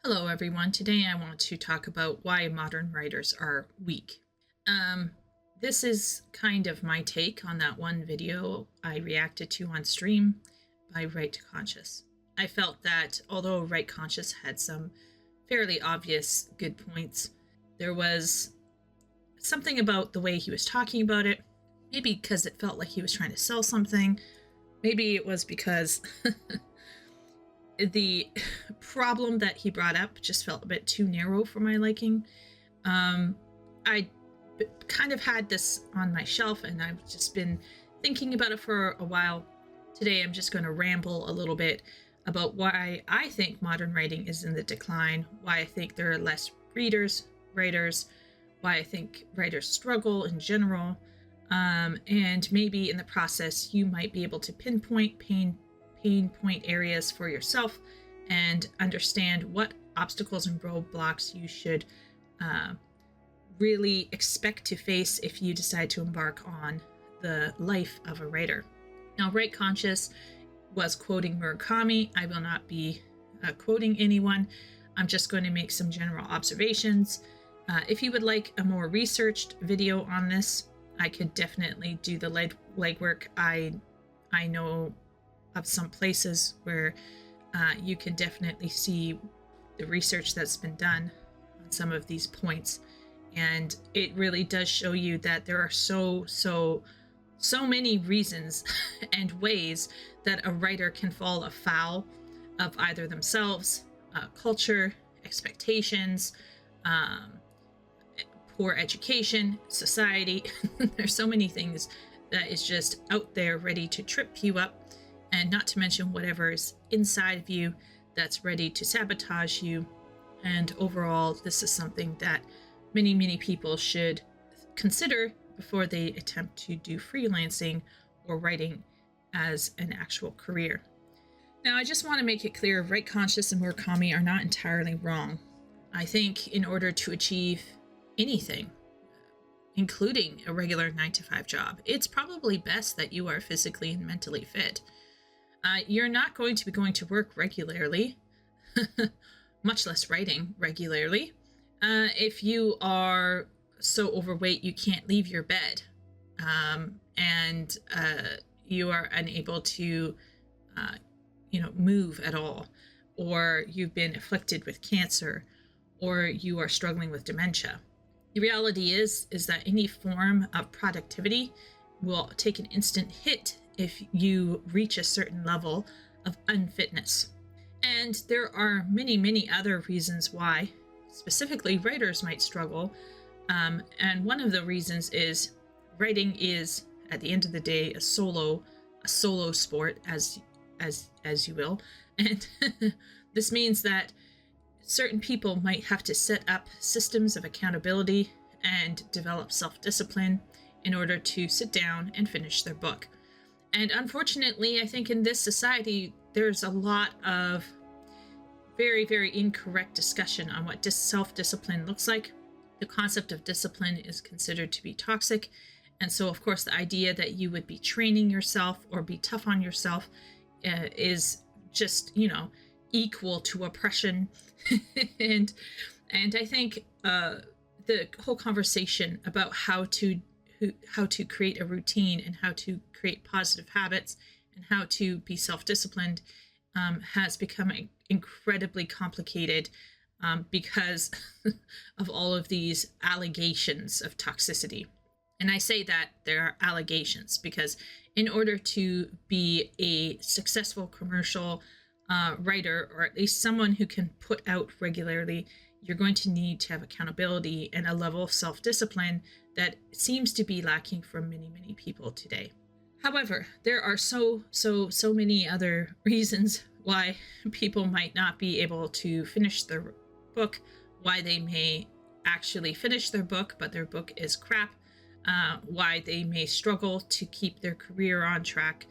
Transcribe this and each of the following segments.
Hello, everyone. Today I want to talk about why modern writers are weak. Um, this is kind of my take on that one video I reacted to on stream by Right Conscious. I felt that although Right Conscious had some fairly obvious good points, there was something about the way he was talking about it. Maybe because it felt like he was trying to sell something. Maybe it was because the problem that he brought up just felt a bit too narrow for my liking. I kind of had this on my shelf and I've just been thinking about it for a while. Today I'm just going to ramble a little bit about why I think modern writing is in the decline, why I think there are less writers, why I think writers struggle in general, and maybe in the process you might be able to pinpoint pain point areas for yourself and understand what obstacles and roadblocks you should really expect to face if you decide to embark on the life of a writer. Now, Right Conscious was quoting Murakami. I will not be quoting anyone. I'm just going to make some general observations. If you would like a more researched video on this, I could definitely do the legwork. I know of some places where you can definitely see the research that's been done on some of these points, and it really does show you that there are so many reasons and ways that a writer can fall afoul of either themselves, culture, expectations, poor education, society. There's so many things that is just out there ready to trip you up, and not to mention whatever is inside of you that's ready to sabotage you. And overall, this is something that many people should consider before they attempt to do freelancing or writing as an actual career. Now, I just want to make it clear, Right Conscious and Murakami are not entirely wrong. I think in order to achieve anything, including a regular 9-to-5 job, it's probably best that you are physically and mentally fit. You're not going to be going to work regularly, much less writing regularly, if you are so overweight you can't leave your bed, and you are unable to, move at all, or you've been afflicted with cancer, or you are struggling with dementia. The reality is that any form of productivity will take an instant hit if you reach a certain level of unfitness. And there are many other reasons why specifically writers might struggle. And one of the reasons is writing is, at the end of the day, a solo sport, as you will. And this means that certain people might have to set up systems of accountability and develop self-discipline in order to sit down and finish their book. And unfortunately, I think in this society, there's a lot of very incorrect discussion on what self-discipline looks like. The concept of discipline is considered to be toxic. And so, of course, the idea that you would be training yourself or be tough on yourself is just, equal to oppression. and I think the whole conversation about how to create a routine and how to create positive habits and how to be self-disciplined has become incredibly complicated because of all of these allegations of toxicity. And I say that there are allegations because in order to be a successful commercial writer, or at least someone who can put out regularly, you're going to need to have accountability and a level of self-discipline that seems to be lacking for many people today. However, there are so many other reasons why people might not be able to finish their book, why they may actually finish their book, but their book is crap, why they may struggle to keep their career on track.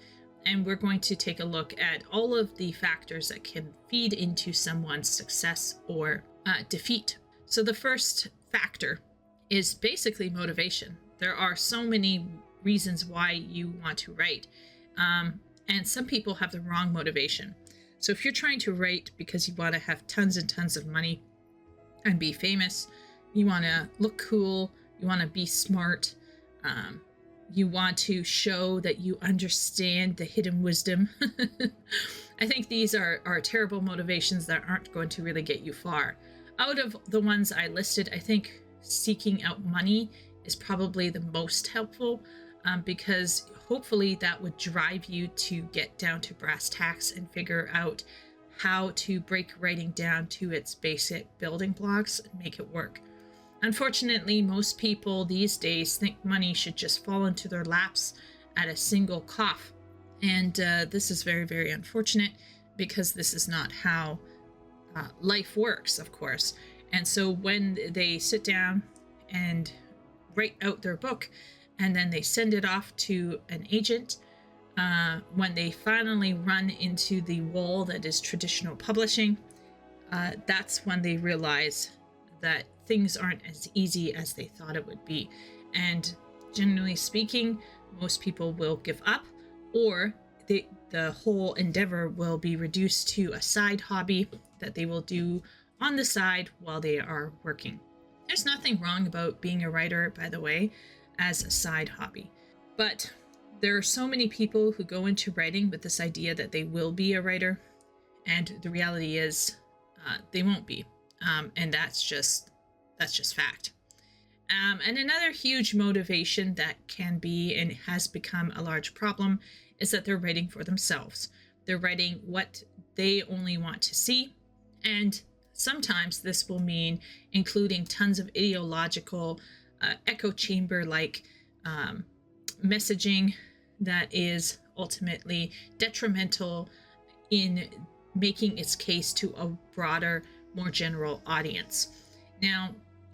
And we're going to take a look at all of the factors that can feed into someone's success or defeat. So the first factor is basically motivation. There are so many reasons why you want to write. And some people have the wrong motivation. So if you're trying to write because you want to have tons and tons of money and be famous, you want to look cool, you want to be smart, you want to show that you understand the hidden wisdom. I think these are terrible motivations that aren't going to really get you far. Out of the ones I listed, I think seeking out money is probably the most helpful, because hopefully that would drive you to get down to brass tacks and figure out how to break writing down to its basic building blocks and make it work. Unfortunately, most people these days think money should just fall into their laps at a single cough. And this is very, very unfortunate, because this is not how life works, of course. And so when they sit down and write out their book and then they send it off to an agent, when they finally run into the wall that is traditional publishing, that's when they realize that things aren't as easy as they thought it would be. And generally speaking, most people will give up, or the whole endeavor will be reduced to a side hobby that they will do on the side while they are working. There's nothing wrong about being a writer, by the way, as a side hobby. But there are so many people who go into writing with this idea that they will be a writer, and the reality is they won't be. And that's just fact. And another huge motivation that can be and has become a large problem is that they're writing for themselves. They're writing what they only want to see. And sometimes this will mean including tons of ideological, echo chamber-like messaging that is ultimately detrimental in making its case to a broader, more general audience. Now,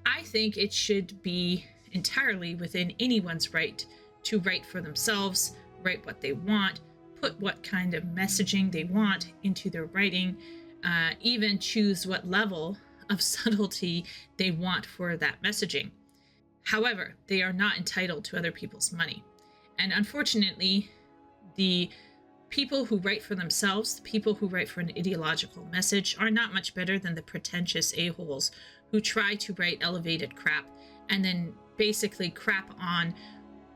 I think it should be entirely within anyone's right to write for themselves, write what they want, put what kind of messaging they want into their writing, even choose what level of subtlety they want for that messaging. However, they are not entitled to other people's money. And unfortunately, the people who write for themselves, the people who write for an ideological message, are not much better than the pretentious a-holes who try to write elevated crap and then basically crap on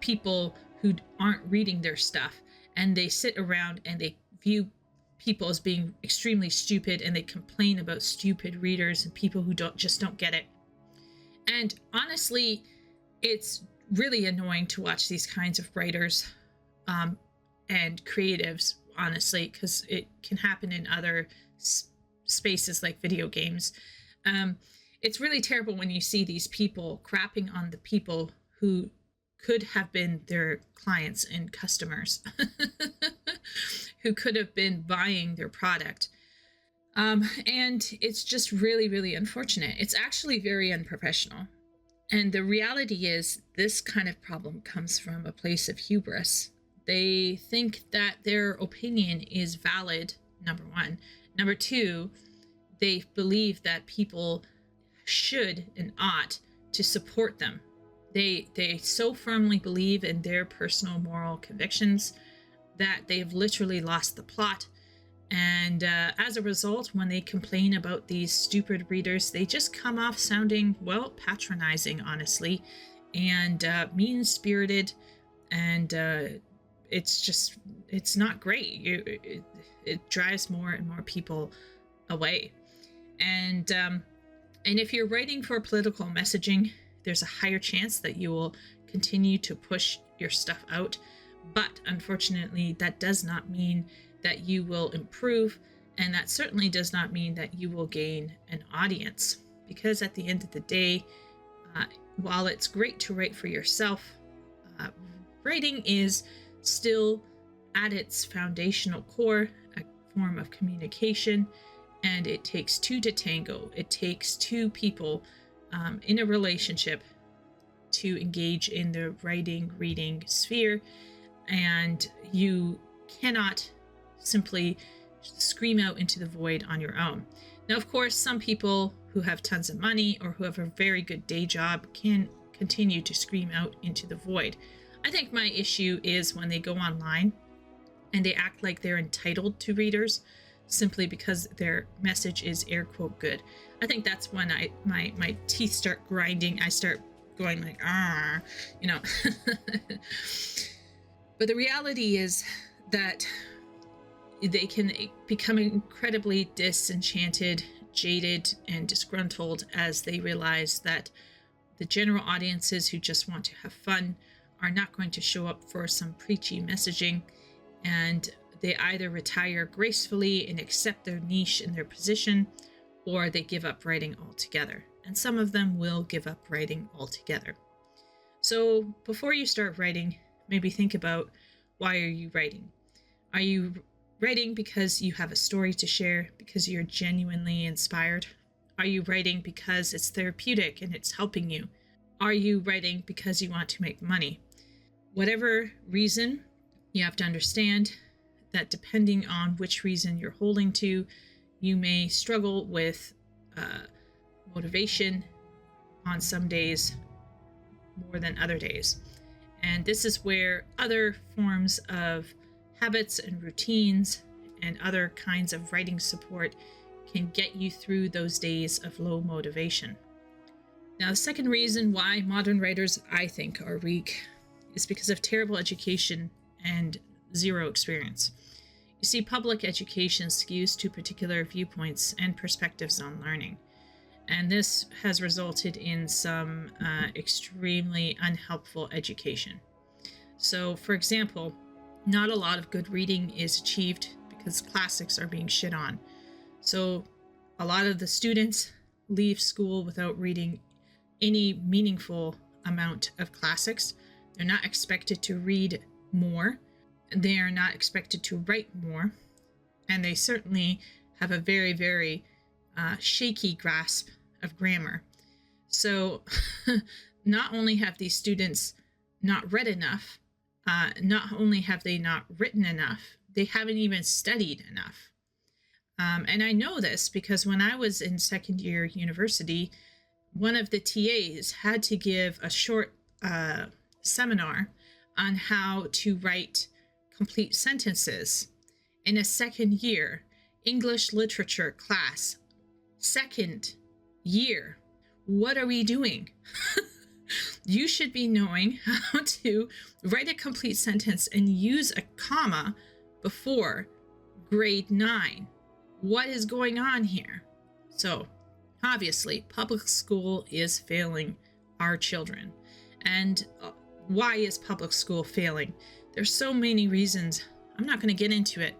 people who aren't reading their stuff. And they sit around and they view people as being extremely stupid, and they complain about stupid readers and people who just don't get it. And honestly, it's really annoying to watch these kinds of writers and creatives, honestly, because it can happen in other spaces like video games. It's really terrible when you see these people crapping on the people who could have been their clients and customers, who could have been buying their product. And it's just really, really unfortunate. It's actually very unprofessional. And the reality is, this kind of problem comes from a place of hubris. They think that their opinion is valid, number one. Number two, they believe that people should and ought to support them. They so firmly believe in their personal moral convictions that they've literally lost the plot. And as a result, when they complain about these stupid readers, they just come off sounding, well, patronizing, honestly, and mean-spirited. And it's not great. It drives more and more people away. And if you're writing for political messaging, there's a higher chance that you will continue to push your stuff out. But unfortunately, that does not mean that you will improve, and that certainly does not mean that you will gain an audience. Because at the end of the day, while it's great to write for yourself, writing is still at its foundational core a form of communication, and it takes two to tango. It takes two people in a relationship to engage in the writing, reading sphere, and you cannot simply scream out into the void on your own. Now, of course, some people who have tons of money or who have a very good day job can continue to scream out into the void. I think my issue is when they go online and they act like they're entitled to readers. simply because their message is air quote good. I think that's when my teeth start grinding. I start going like, ah, you know. But the reality is that they can become incredibly disenchanted, jaded, and disgruntled as they realize that the general audiences who just want to have fun are not going to show up for some preachy messaging, and they either retire gracefully and accept their niche in their position, or they give up writing altogether. And some of them will give up writing altogether. So before you start writing, maybe think about, why are you writing? Are you writing because you have a story to share, because you're genuinely inspired? Are you writing because it's therapeutic and it's helping you? Are you writing because you want to make money? Whatever reason, you have to understand that depending on which reason you're holding to, you may struggle with motivation on some days more than other days. And this is where other forms of habits and routines and other kinds of writing support can get you through those days of low motivation. Now, the second reason why modern writers, I think, are weak is because of terrible education and zero experience. You see, public education skews to particular viewpoints and perspectives on learning. And this has resulted in some extremely unhelpful education. So, for example, not a lot of good reading is achieved because classics are being shit on. So a lot of the students leave school without reading any meaningful amount of classics. They're not expected to read more. They are not expected to write more. And they certainly have a very, very shaky grasp of grammar. So not only have these students not read enough, not only have they not written enough, they haven't even studied enough. And I know this because when I was in second year university, one of the TAs had to give a short seminar on how to write complete sentences in a second year English literature class. Second year. What are we doing? You should be knowing how to write a complete sentence and use a comma before grade 9. What is going on here? So, obviously, public school is failing our children. And why is public school failing? There's so many reasons. I'm not going to get into it,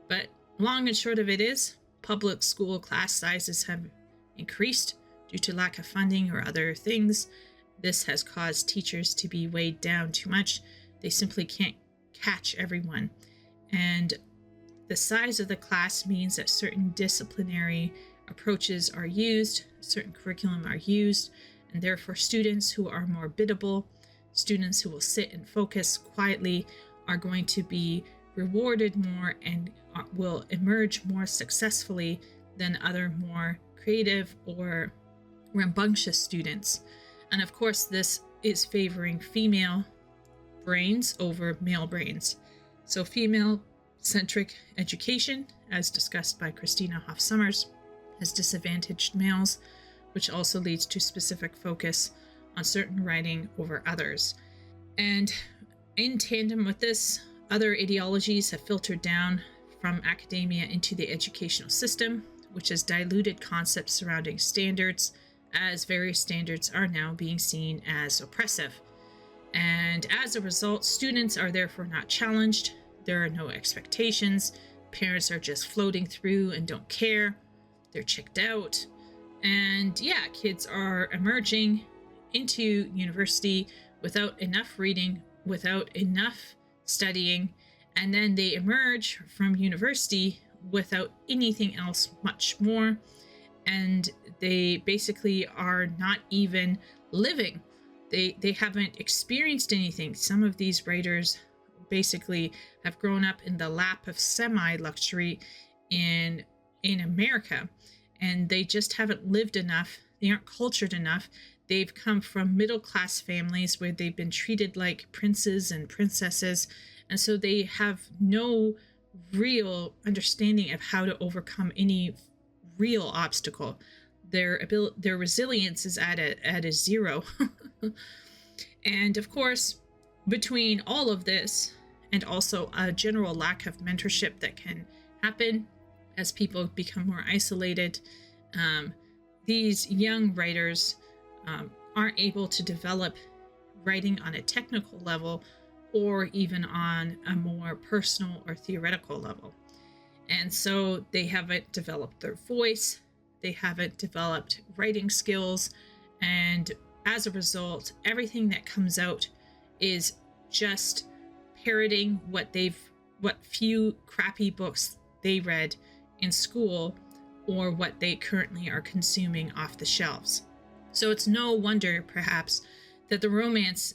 but long and short of it is, public school class sizes have increased due to lack of funding or other things. This has caused teachers to be weighed down too much. They simply can't catch everyone. And the size of the class means that certain disciplinary approaches are used, certain curriculum are used, and therefore students who are more biddable, students who will sit and focus quietly, are going to be rewarded more and will emerge more successfully than other more creative or rambunctious students. And of course, this is favoring female brains over male brains. So female-centric education, as discussed by Christina Hoff Sommers, has disadvantaged males, which also leads to specific focus on certain writing over others. And in tandem with this, other ideologies have filtered down from academia into the educational system, which has diluted concepts surrounding standards, as various standards are now being seen as oppressive. And as a result, students are therefore not challenged. There are no expectations. Parents are just floating through and don't care. They're checked out. And yeah, kids are emerging into university without enough reading, without enough studying, and then they emerge from university without anything else much more. And they basically are not even living. They haven't experienced anything. Some of these writers basically have grown up in the lap of semi-luxury in America, and they just haven't lived enough. They aren't cultured enough. They've come from middle-class families where they've been treated like princes and princesses, and so they have no real understanding of how to overcome any real obstacle. Their resilience is at a zero. And of course, between all of this and also a general lack of mentorship that can happen as people become more isolated, these young writers aren't able to develop writing on a technical level or even on a more personal or theoretical level. And so they haven't developed their voice, they haven't developed writing skills, and as a result, everything that comes out is just parroting what few crappy books they read in school or what they currently are consuming off the shelves. So it's no wonder, perhaps, that the romance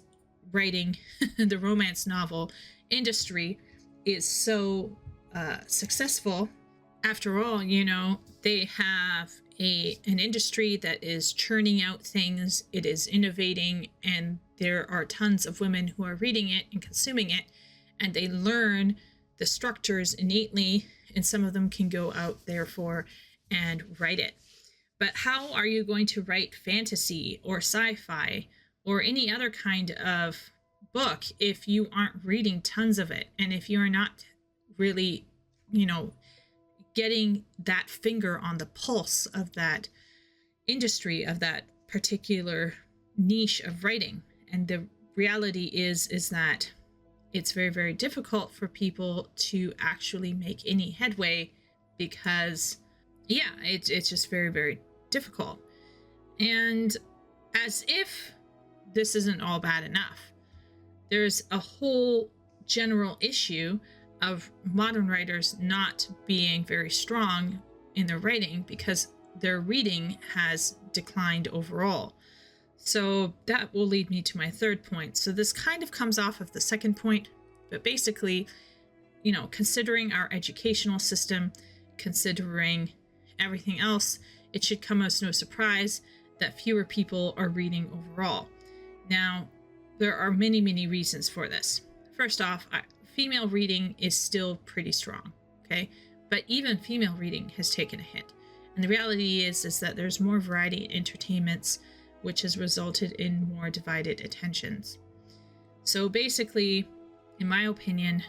writing, the romance novel industry is so successful. After all, they have an industry that is churning out things, it is innovating, and there are tons of women who are reading it and consuming it, and they learn the structures innately, and some of them can go out therefore and write it. But how are you going to write fantasy or sci-fi or any other kind of book if you aren't reading tons of it, and if you're not really, getting that finger on the pulse of that industry, of that particular niche of writing? And the reality is that it's very, very difficult for people to actually make any headway because, it's just very, very difficult. And as if this isn't all bad enough, there's a whole general issue of modern writers not being very strong in their writing because their reading has declined overall. So that will lead me to my third point. So this kind of comes off of the second point, but basically, considering our educational system, considering everything else, it should come as no surprise that fewer people are reading overall. Now, there are many, many reasons for this. First off, female reading is still pretty strong, okay? But even female reading has taken a hit. And the reality is that there's more variety in entertainments, which has resulted in more divided attentions. So basically, in my opinion,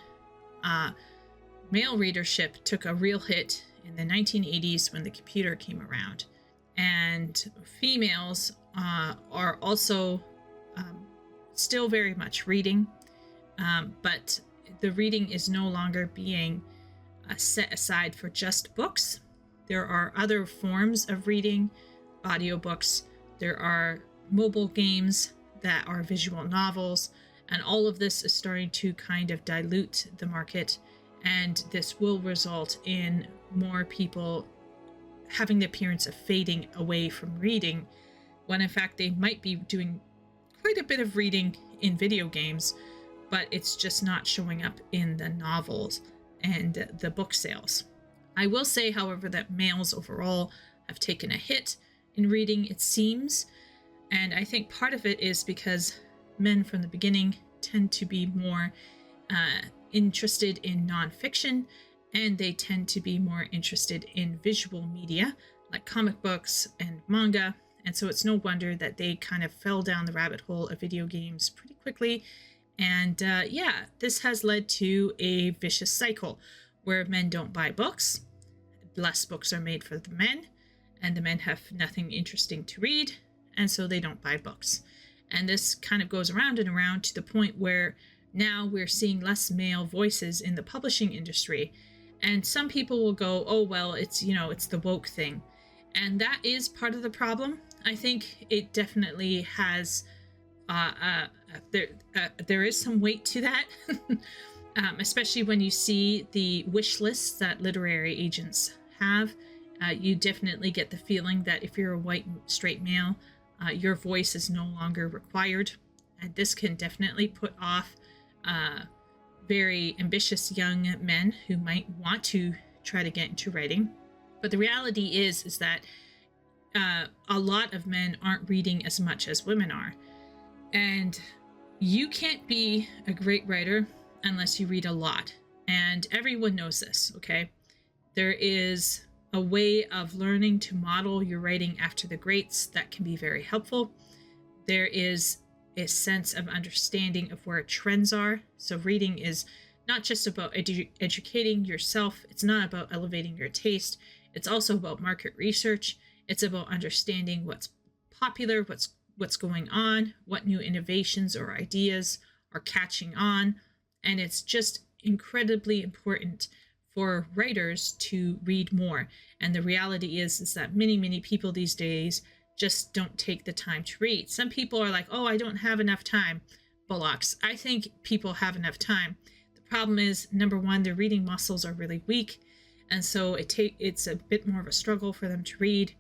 male readership took a real hit in the 1980s when the computer came around. And females are also still very much reading, but the reading is no longer being set aside for just books. There are other forms of reading, audiobooks, there are mobile games that are visual novels, and all of this is starting to kind of dilute the market, and this will result in more people having the appearance of fading away from reading, when in fact they might be doing quite a bit of reading in video games, but it's just not showing up in the novels and the book sales. I will say, however, that males overall have taken a hit in reading, it seems, and I think part of it is because men from the beginning tend to be more interested in nonfiction, and they tend to be more interested in visual media like comic books and manga, and so it's no wonder that they kind of fell down the rabbit hole of video games pretty quickly. And this has led to a vicious cycle where men don't buy books, less books are made for the men, and the men have nothing interesting to read, and so they don't buy books. And this kind of goes around and around to the point where now we're seeing less male voices in the publishing industry. And some people will go, oh, well, it's the woke thing. And that is part of the problem. I think it definitely has, there is some weight to that, especially when you see the wish lists that literary agents have. You definitely get the feeling that if you're a white straight male, your voice is no longer required. And this can definitely put off very ambitious young men who might want to try to get into writing. But the reality is that a lot of men aren't reading as much as women are. And you can't be a great writer unless you read a lot. And everyone knows this, okay? There is a way of learning to model your writing after the greats that can be very helpful. There is a sense of understanding of where trends are. So reading is not just about educating yourself. It's not about elevating your taste. It's also about market research. It's about understanding what's popular, what's going on, what new innovations or ideas are catching on. And it's just incredibly important for writers to read more. And the reality is that many people these days just don't take the time to read. Some people are like, oh, I don't have enough time. Bullocks. I think people have enough time. The problem is, number one, their reading muscles are really weak. And so it's a bit more of a struggle for them to read.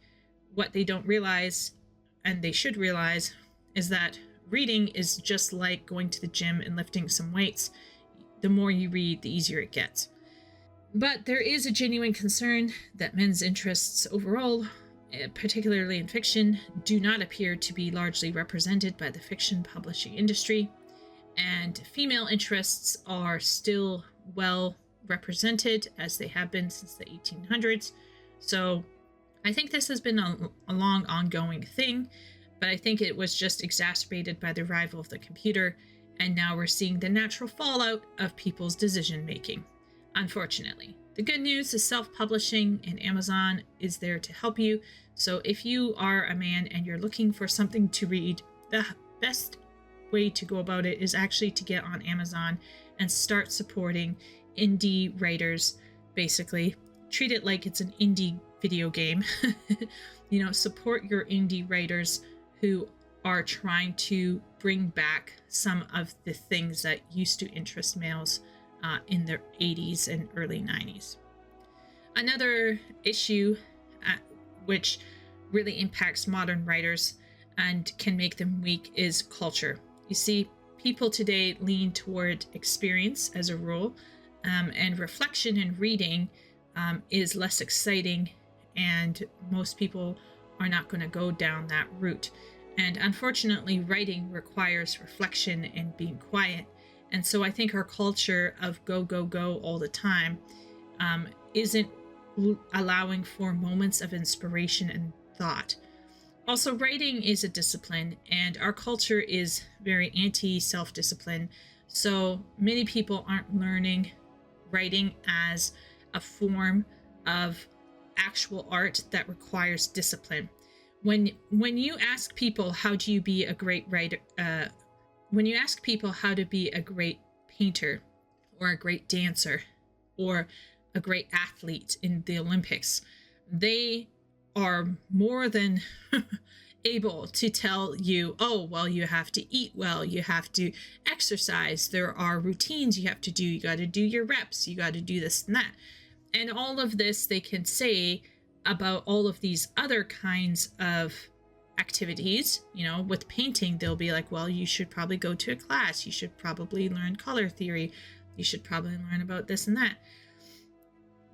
What they don't realize, and they should realize, is that reading is just like going to the gym and lifting some weights. The more you read, the easier it gets. But there is a genuine concern that men's interests overall, particularly in fiction, do not appear to be largely represented by the fiction publishing industry, and female interests are still well represented as they have been since the 1800s. So I think this has been a long ongoing thing, but I think it was just exacerbated by the arrival of the computer, and now we're seeing the natural fallout of people's decision making. Unfortunately, the good news is self-publishing, and Amazon is there to help you. So if you are a man and you're looking for something to read, the best way to go about it is actually to get on Amazon and start supporting indie writers. Basically, treat it like it's an indie video game. Support your indie writers who are trying to bring back some of the things that used to interest males in the 80s and early 90s. Another issue which really impacts modern writers and can make them weak is culture. You see, people today lean toward experience as a rule, and reflection and reading is less exciting, and most people are not going to go down that route. And unfortunately, writing requires reflection and being quiet. And so I think our culture of go, go, go all the time isn't allowing for moments of inspiration and thought. Also, writing is a discipline, and our culture is very anti-self-discipline. So many people aren't learning writing as a form of actual art that requires discipline. When you ask people how do you be a great writer, when you ask people how to be a great painter or a great dancer or a great athlete in the Olympics, they are more than able to tell you, oh, well, you have to eat well, you have to exercise, there are routines you have to do, you got to do your reps, you got to do this and that. And all of this they can say about all of these other kinds of activities. With painting, they'll be like, well, you should probably go to a class, you should probably learn color theory, you should probably learn about this and that.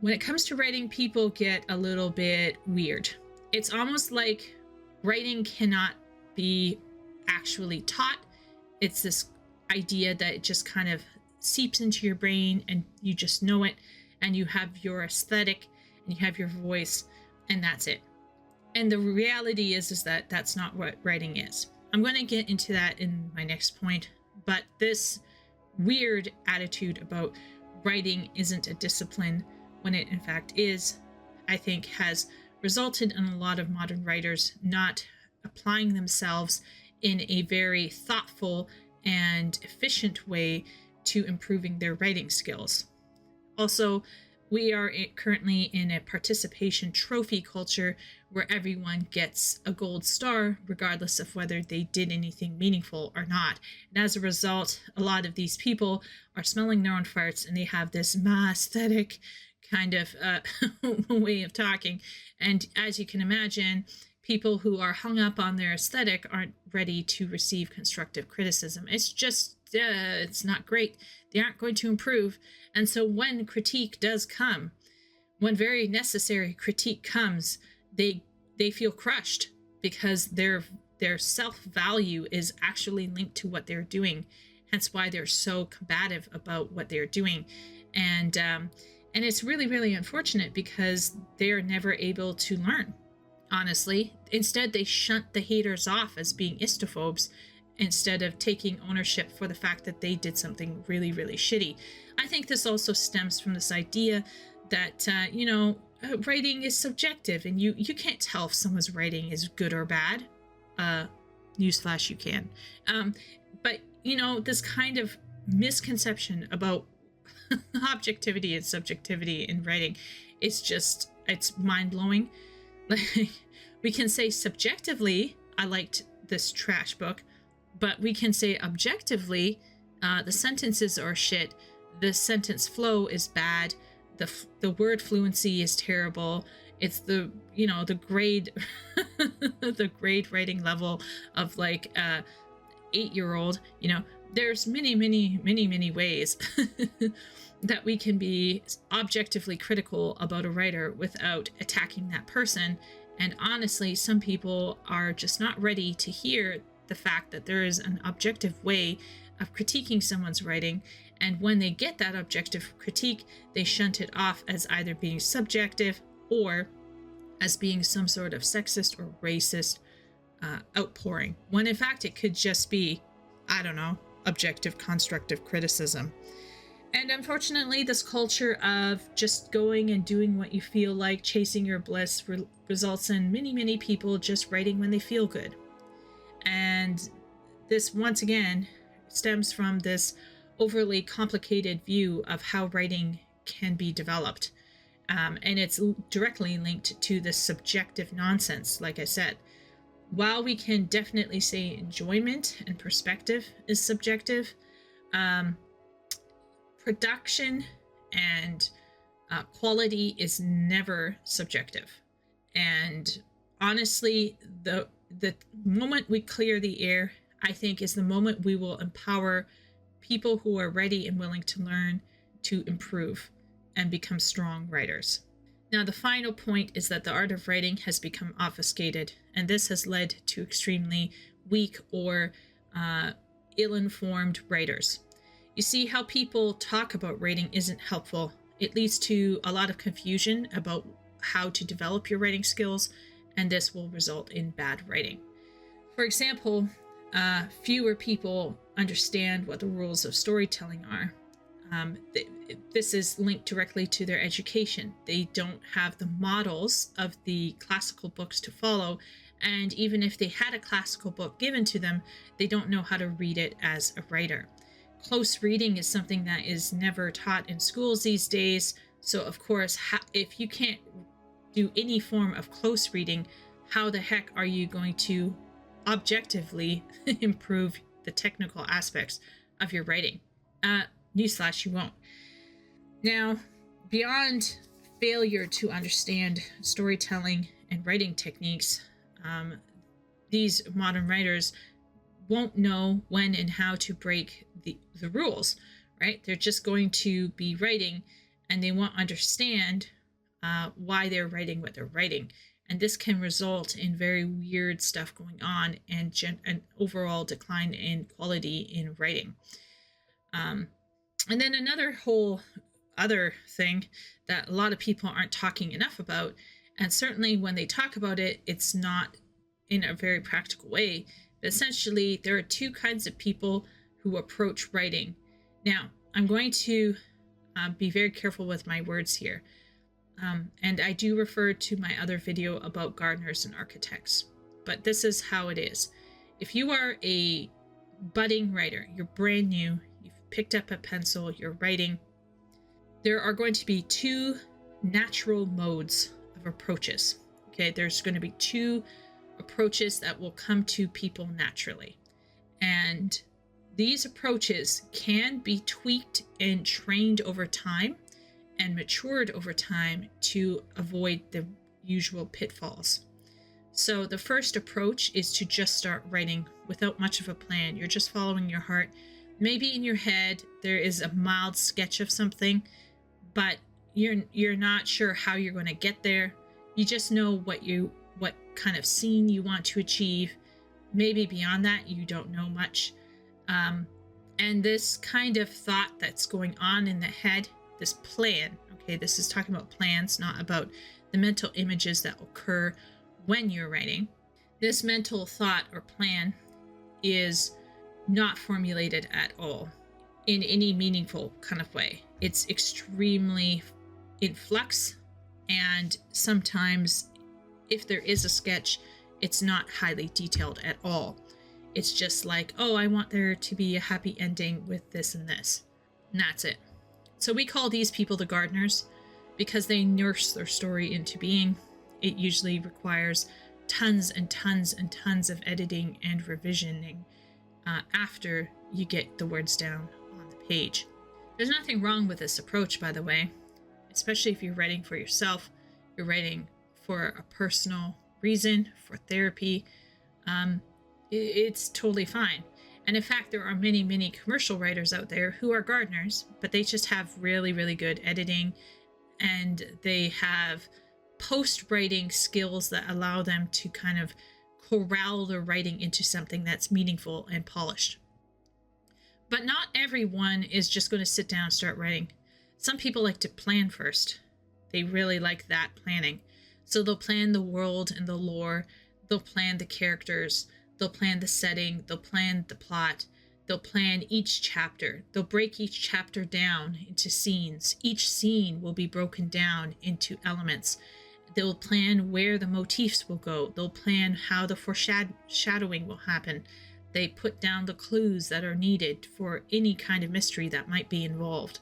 When it comes to writing, people get a little bit weird. It's almost like writing cannot be actually taught. It's this idea that it just kind of seeps into your brain and you just know it, and you have your aesthetic and you have your voice, and that's it. And the reality is that that's not what writing is. I'm going to get into that in my next point, but this weird attitude about writing isn't a discipline when it in fact is, I think has resulted in a lot of modern writers not applying themselves in a very thoughtful and efficient way to improving their writing skills. Also, we are currently in a participation trophy culture where everyone gets a gold star regardless of whether they did anything meaningful or not. And as a result, a lot of these people are smelling their own farts, and they have this aesthetic kind of way of talking. And as you can imagine, people who are hung up on their aesthetic aren't ready to receive constructive criticism. It's just, it's not great. They aren't going to improve. And so when critique does come, when very necessary critique comes, they feel crushed because their self-value is actually linked to what they're doing. Hence why they're so combative about what they're doing. And it's really, really unfortunate because they're never able to learn, honestly. Instead, they shunt the haters off as being istophobes instead of taking ownership for the fact that they did something really, really shitty. I think this also stems from this idea that, writing is subjective, and you can't tell if someone's writing is good or bad. Newsflash, you can. But, this kind of misconception about objectivity and subjectivity in writing, it's mind-blowing. Like, we can say subjectively, I liked this trash book, but we can say objectively, the sentences are shit, the sentence flow is bad, the word fluency is terrible, it's the grade the grade writing level of like 8-year-old. There's many ways that we can be objectively critical about a writer without attacking that person. And honestly, some people are just not ready to hear the fact that there is an objective way of critiquing someone's writing. And when they get that objective critique, they shunt it off as either being subjective or as being some sort of sexist or racist outpouring, when in fact it could just be, I don't know, objective constructive criticism. And unfortunately, this culture of just going and doing what you feel like, chasing your bliss, results in many people just writing when they feel good. And this, once again, stems from this overly complicated view of how writing can be developed. And it's directly linked to this subjective nonsense, like I said. While we can definitely say enjoyment and perspective is subjective, production and quality is never subjective. And honestly, the moment we clear the air, I think, is the moment we will empower people who are ready and willing to learn to improve and become strong writers. Now, the final point is that the art of writing has become obfuscated, and this has led to extremely weak or ill-informed writers. You see, how people talk about writing isn't helpful. It leads to a lot of confusion about how to develop your writing skills, and this will result in bad writing. For example, fewer people understand what the rules of storytelling are. This is linked directly to their education. They don't have the models of the classical books to follow, and even if they had a classical book given to them, they don't know how to read it as a writer. Close reading is something that is never taught in schools these days, so of course, if you can't do any form of close reading, how the heck are you going to objectively improve the technical aspects of your writing? Newsflash, you won't. Now, beyond failure to understand storytelling and writing techniques, these modern writers won't know when and how to break the rules, right? They're just going to be writing, and they won't understand why they're writing what they're writing. And this can result in very weird stuff going on and an overall decline in quality in writing. And then another whole other thing that a lot of people aren't talking enough about, and certainly when they talk about it, it's not in a very practical way. But essentially, there are two kinds of people who approach writing. Now, I'm going to be very careful with my words here. And I do refer to my other video about gardeners and architects. But this is how it is. If you are a budding writer, you're brand new, you've picked up a pencil, you're writing, there are going to be two natural modes of approaches. Okay, there's going to be two approaches that will come to people naturally. And these approaches can be tweaked and trained over time and matured over time to avoid the usual pitfalls. So the first approach is to just start writing without much of a plan. You're just following your heart. Maybe in your head there is a mild sketch of something, but you're not sure how you're going to get there. You just know what kind of scene you want to achieve. Maybe beyond that, you don't know much. And this kind of thought that's going on in the head, this plan. Okay, this is talking about plans, not about the mental images that occur when you're writing. This mental thought or plan is not formulated at all in any meaningful kind of way. It's extremely in flux, and sometimes if there is a sketch, it's not highly detailed at all. It's just like, oh, I want there to be a happy ending with this and this, and that's it. So we call these people the gardeners because they nurse their story into being. It usually requires tons and tons and tons of editing and revisioning after you get the words down on the page. There's nothing wrong with this approach, by the way, especially if you're writing for yourself, you're writing for a personal reason, for therapy. It's totally fine. And in fact, there are many, many commercial writers out there who are gardeners, but they just have really, really good editing, and they have post-writing skills that allow them to kind of corral their writing into something that's meaningful and polished. But not everyone is just going to sit down and start writing. Some people like to plan first. They really like that planning. So they'll plan the world and the lore, they'll plan the characters, they'll plan the setting, they'll plan the plot, they'll plan each chapter. They'll break each chapter down into scenes. Each scene will be broken down into elements. They'll plan where the motifs will go. They'll plan how the foreshadowing will happen. They put down the clues that are needed for any kind of mystery that might be involved.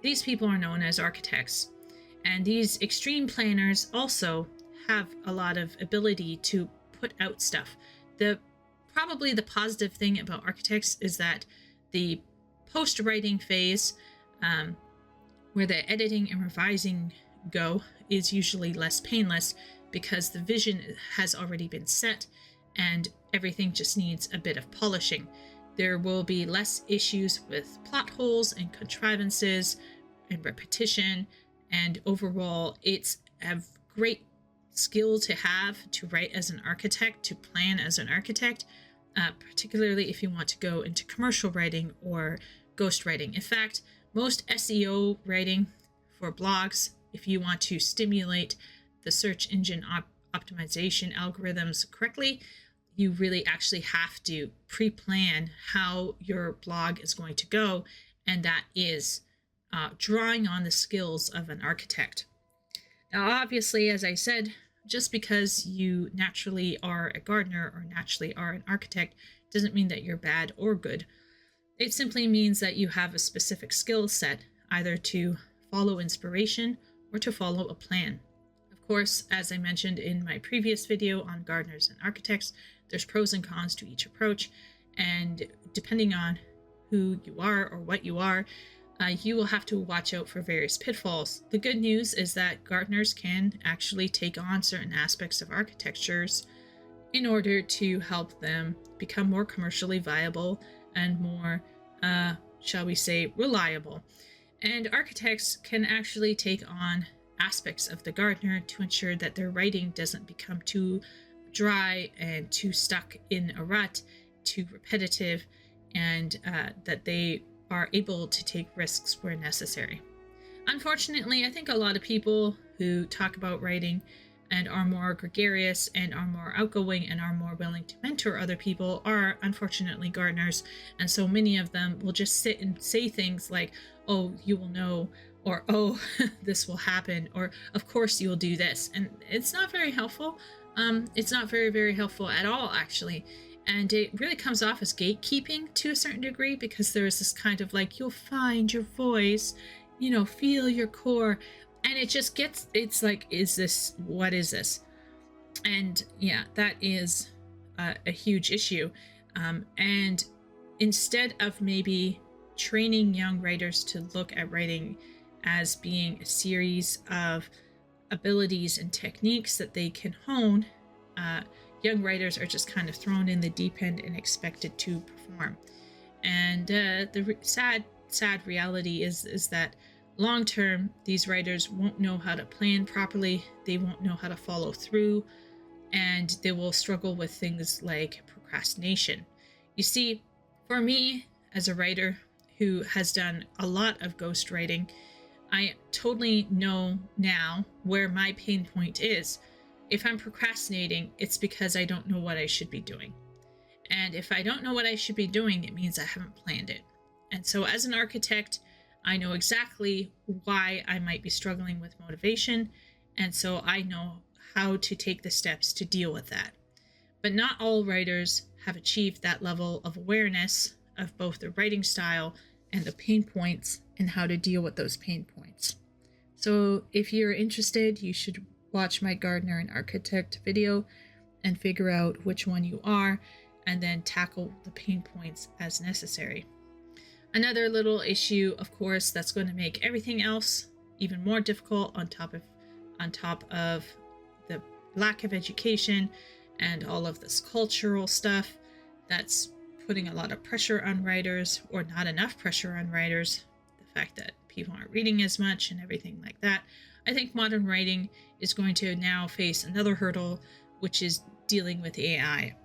These people are known as architects. And these extreme planners also have a lot of ability to put out stuff. Probably the positive thing about architects is that the post-writing phase, where the editing and revising go, is usually less painless because the vision has already been set and everything just needs a bit of polishing. There will be less issues with plot holes and contrivances and repetition, and overall it's a great skill to have to write as an architect, to plan as an architect, particularly if you want to go into commercial writing or ghostwriting. In fact, most SEO writing for blogs, if you want to stimulate the search engine optimization algorithms correctly, you really actually have to pre-plan how your blog is going to go, and that is drawing on the skills of an architect. Now, obviously, as I said, just because you naturally are a gardener or naturally are an architect doesn't mean that you're bad or good. It simply means that you have a specific skill set, either to follow inspiration or to follow a plan. Of course, as I mentioned in my previous video on gardeners and architects, there's pros and cons to each approach, and depending on who you are or what you are, you will have to watch out for various pitfalls. The good news is that gardeners can actually take on certain aspects of architectures in order to help them become more commercially viable and more, shall we say, reliable. And architects can actually take on aspects of the gardener to ensure that their writing doesn't become too dry and too stuck in a rut, too repetitive, and that they are able to take risks where necessary. Unfortunately, I think a lot of people who talk about writing and are more gregarious and are more outgoing and are more willing to mentor other people are unfortunately gardeners, and so many of them will just sit and say things like, oh, you will know, or oh, this will happen, or of course you will do this, and it's not very helpful. It's not very, very helpful at all, actually. And it really comes off as gatekeeping to a certain degree, because there is this kind of like, you'll find your voice, feel your core. And it just gets, it's like, what is this? And yeah, that is a huge issue. And instead of maybe training young writers to look at writing as being a series of abilities and techniques that they can hone, young writers are just kind of thrown in the deep end and expected to perform. And the sad reality is that long term, these writers won't know how to plan properly, they won't know how to follow through, and they will struggle with things like procrastination. You see, for me, as a writer who has done a lot of ghostwriting, I totally know now where my pain point is. If I'm procrastinating, it's because I don't know what I should be doing. And if I don't know what I should be doing, it means I haven't planned it. And so, as an architect, I know exactly why I might be struggling with motivation. And so, I know how to take the steps to deal with that. But not all writers have achieved that level of awareness of both the writing style and the pain points and how to deal with those pain points. So, if you're interested, you should watch my gardener and architect video and figure out which one you are, and then tackle the pain points as necessary. Another little issue, of course, that's going to make everything else even more difficult on top of the lack of education and all of this cultural stuff that's putting a lot of pressure on writers, or not enough pressure on writers, the fact that people aren't reading as much and everything like that. I think modern writing is going to now face another hurdle, which is dealing with AI.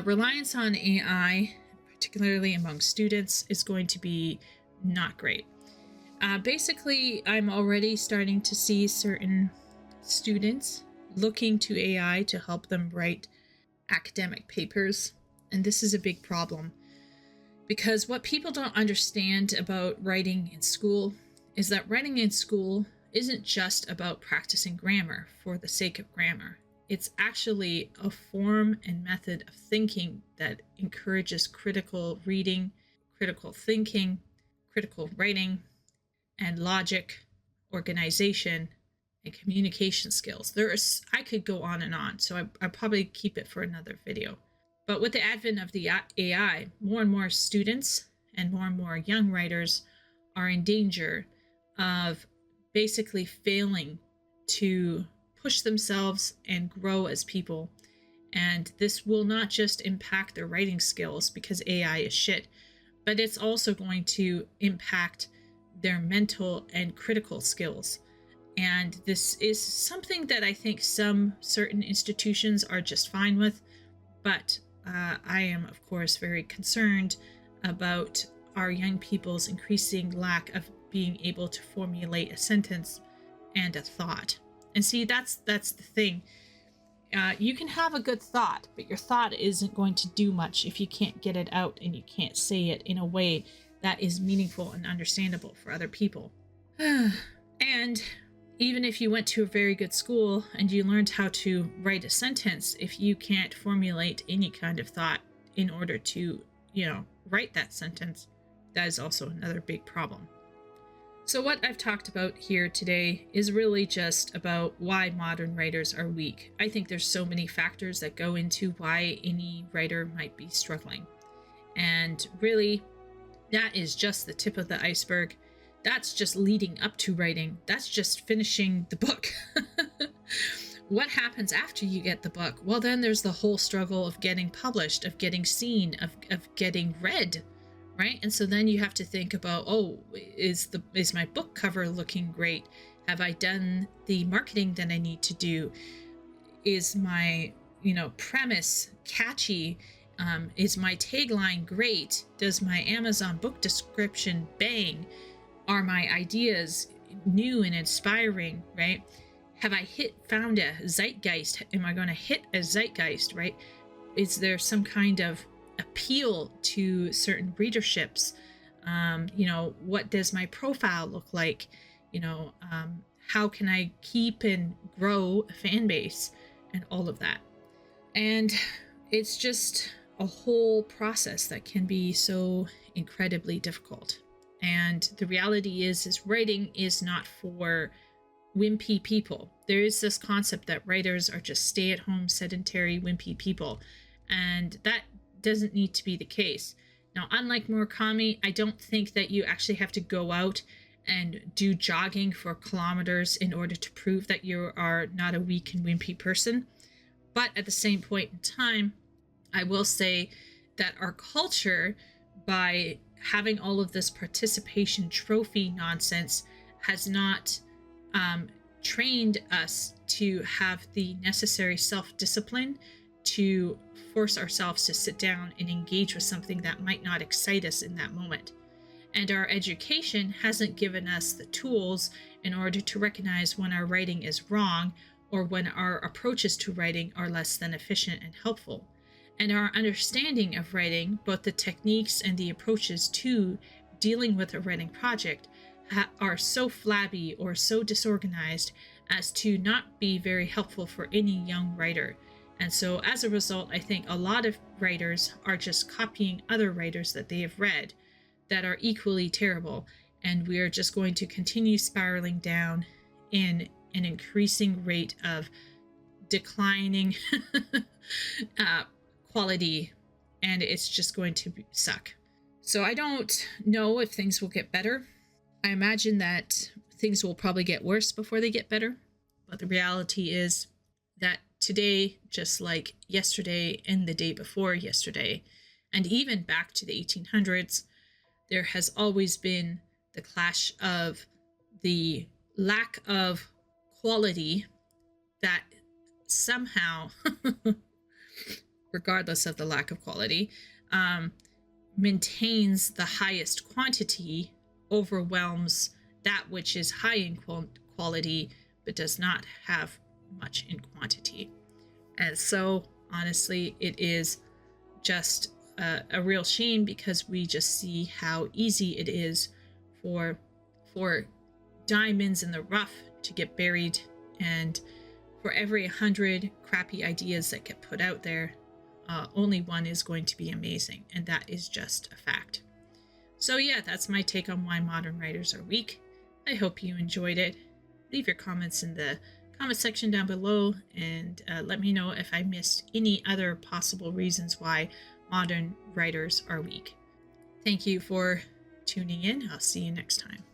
Reliance on AI, particularly among students, is going to be not great. Basically, I'm already starting to see certain students looking to AI to help them write academic papers, and this is a big problem, because what people don't understand about writing in school is that writing in school isn't just about practicing grammar for the sake of grammar. It's actually a form and method of thinking that encourages critical reading, critical thinking, critical writing, and logic, organization, and communication skills. I could go on and on, so I'll probably keep it for another video. But with the advent of the AI, more and more students and more young writers are in danger of basically failing to push themselves and grow as people. And this will not just impact their writing skills because AI is shit, but it's also going to impact their mental and critical skills. And this is something that I think some certain institutions are just fine with, but I am, of course, very concerned about our young people's increasing lack of being able to formulate a sentence and a thought. And see, that's the thing. You can have a good thought, but your thought isn't going to do much if you can't get it out and you can't say it in a way that is meaningful and understandable for other people. And even if you went to a very good school and you learned how to write a sentence, if you can't formulate any kind of thought in order to, write that sentence, that is also another big problem. So what I've talked about here today is really just about why modern writers are weak. I think there's so many factors that go into why any writer might be struggling. And really, that is just the tip of the iceberg. That's just leading up to writing. That's just finishing the book. What happens after you get the book? Well, then there's the whole struggle of getting published, of getting seen, of getting read. Right? And so then you have to think about, is my book cover looking great? Have I done the marketing that I need to do? Is my, premise catchy? Is my tagline great? Does my Amazon book description bang? Are my ideas new and inspiring, right? Have I found a zeitgeist? Am I going to hit a zeitgeist, right? Is there some kind of appeal to certain readerships? What does my profile look like? How can I keep and grow a fan base and all of that? And it's just a whole process that can be so incredibly difficult. And the reality is writing is not for wimpy people. There is this concept that writers are just stay-at-home, sedentary, wimpy people, and that doesn't need to be the case. Now, unlike Murakami, I don't think that you actually have to go out and do jogging for kilometers in order to prove that you are not a weak and wimpy person. But at the same point in time, I will say that our culture, by having all of this participation trophy nonsense, has not trained us to have the necessary self-discipline to force ourselves to sit down and engage with something that might not excite us in that moment. And our education hasn't given us the tools in order to recognize when our writing is wrong or when our approaches to writing are less than efficient and helpful. And our understanding of writing, both the techniques and the approaches to dealing with a writing project, are so flabby or so disorganized as to not be very helpful for any young writer. And so as a result, I think a lot of writers are just copying other writers that they have read that are equally terrible. And we are just going to continue spiraling down in an increasing rate of declining quality, and it's just going to suck. So I don't know if things will get better. I imagine that things will probably get worse before they get better. But the reality is that today, just like yesterday and the day before yesterday, and even back to the 1800s, there has always been the clash of the lack of quality that somehow, regardless of the lack of quality, maintains the highest quantity, overwhelms that which is high in quality but does not have much in quantity. And so honestly, it is just a real shame, because we just see how easy it is for diamonds in the rough to get buried, and for every 100 crappy ideas that get put out there, only one is going to be amazing, and that is just a fact. So yeah, that's my take on why modern writers are weak. I hope you enjoyed it. Leave your comments in the comment section down below, and let me know if I missed any other possible reasons why modern writers are weak. Thank you for tuning in. I'll see you next time.